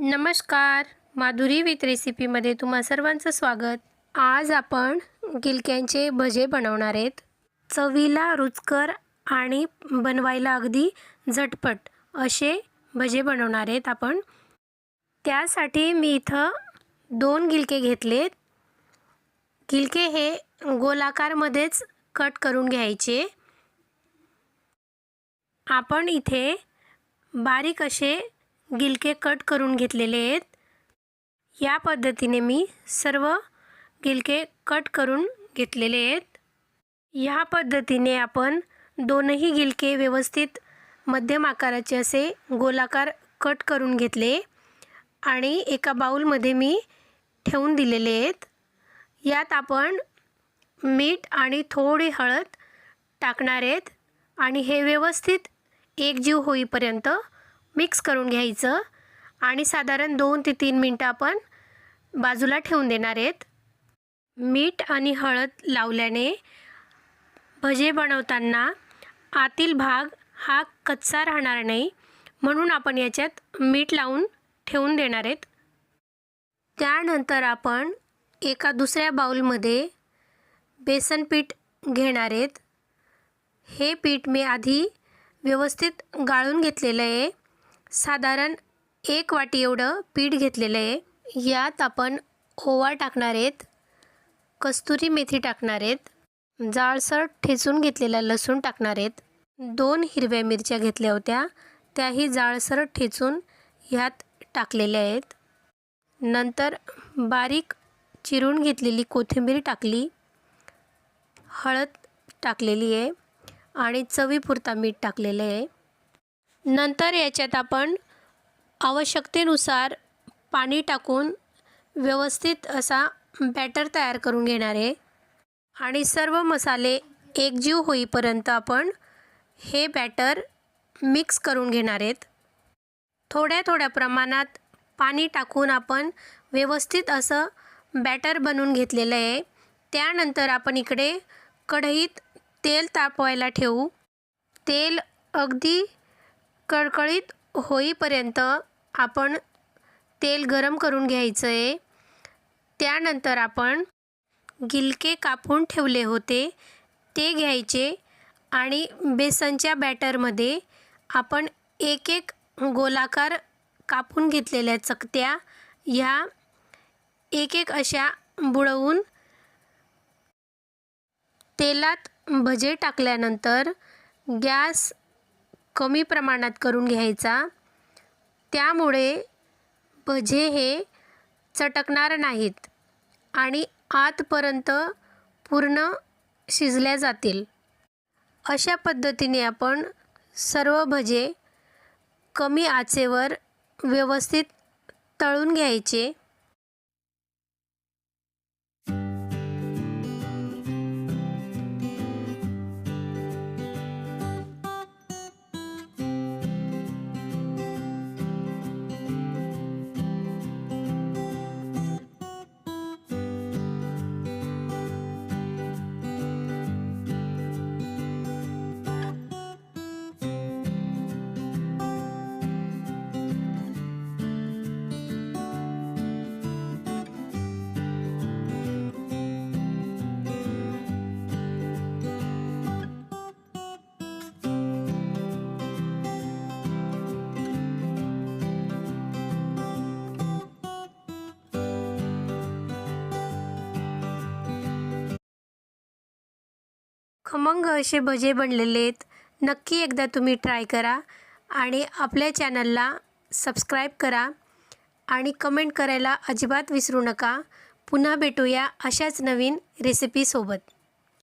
नमस्कार, माधुरी विथ रेसिपीमध्ये तुम्हा सर्वांचं स्वागत। आज आपण गिलक्यांचे भजे बनवणार आहेत। चवीला रुचकर आणि बनवायला अगदी झटपट असे भजे बनवणार आहेत आपण। त्यासाठी मी इथं 2 गिलके घेतलेत। गिलके हे गोलाकारमध्येच कट करून घ्यायचे। आपण इथे बारीक असे गिलके कट करून घेतलेले आहेत। या पद्धतीने मी सर्व गिलके कट करून घेतलेले आहेत। या पद्धतीने आपण दोनही गिलके व्यवस्थित मध्यम आकाराचे असे गोलाकार कट करून घेतले आणि एका बाउलमध्ये मी ठेवून दिलेले आहेत। यात आपण मीठ आणि थोडी हळद टाकणार आहेत आणि हे व्यवस्थित एकजीव होईपर्यंत मिक्स करून घ्यायचं आणि साधारण 2 ते 3 मिनिटं आपण बाजूला ठेवून देणार आहेत। मीठ आणि हळद लावल्याने भजे बनवताना आतील भाग हा कच्चा राहणार नाही, म्हणून आपण याच्यात मीठ लावून ठेवून देणार आहेत। त्यानंतर आपण एका दुसऱ्या बाउलमध्ये बेसन पीठ घेणार आहेत। हे पीठ मी आधी व्यवस्थित गाळून घेतलेलं आहे। साधारण 1 वाटी एवढं पीठ घेतलेलं आहे। यात आपण ओवा टाकणार आहेत, कस्तुरी मेथी टाकणार आहेत, जाडसर ठेचून घेतलेला लसूण टाकणार आहेत, 2 हिरव्या मिरच्या घेतल्या होत्या त्याही जाडसर ठेचून ह्यात टाकलेल्या आहेत। नंतर बारीक चिरून घेतलेली कोथिंबीर टाकली, हळद टाकलेली आहे आणि चवीपुरता मीठ टाकलेले आहे। नंतर याच्यात आपण आवश्यकतेनुसार पाणी टाकून व्यवस्थित असा बॅटर तयार करून घेणार आहे आणि सर्व मसाले एकजीव होईपर्यंत आपण हे बॅटर मिक्स करून घेणार आहेत। थोड्या प्रमाणात पाणी टाकून आपण व्यवस्थित असं बॅटर बनवून घेतलेलं आहे। त्यानंतर आपण इकडे कढईत तेल तापवायला ठेवू। तेल अगदी कळकळीत होईपर्यंत आपण तेल गरम करून घ्यायचं आहे। त्यानंतर आपण गिलके कापून ठेवले होते ते घ्यायचे आणि बेसनच्या बॅटरमध्ये आपण एक गोलाकार कापून घेतलेल्या चकत्या ह्या एक अशा बुडवून तेलात भजे टाकल्यानंतर गॅस कमी प्रमाणात करून घ्यायचा, त्यामुळे भजे हे चटकणार नाहीत आणि आतपर्यंत पूर्ण शिजल्या जातील। अशा पद्धतीने आपण सर्व भजे कमी आचेवर व्यवस्थित तळून घ्यायचे। खमंग असे भजे बनलेले आहेत। नक्की एकदा तुम्ही ट्राय करा आणि आपल्या चॅनलला सबस्क्राईब करा आणि कमेंट करायला अजिबात विसरू नका। पुन्हा भेटूया अशाच नवीन रेसिपीसोबत।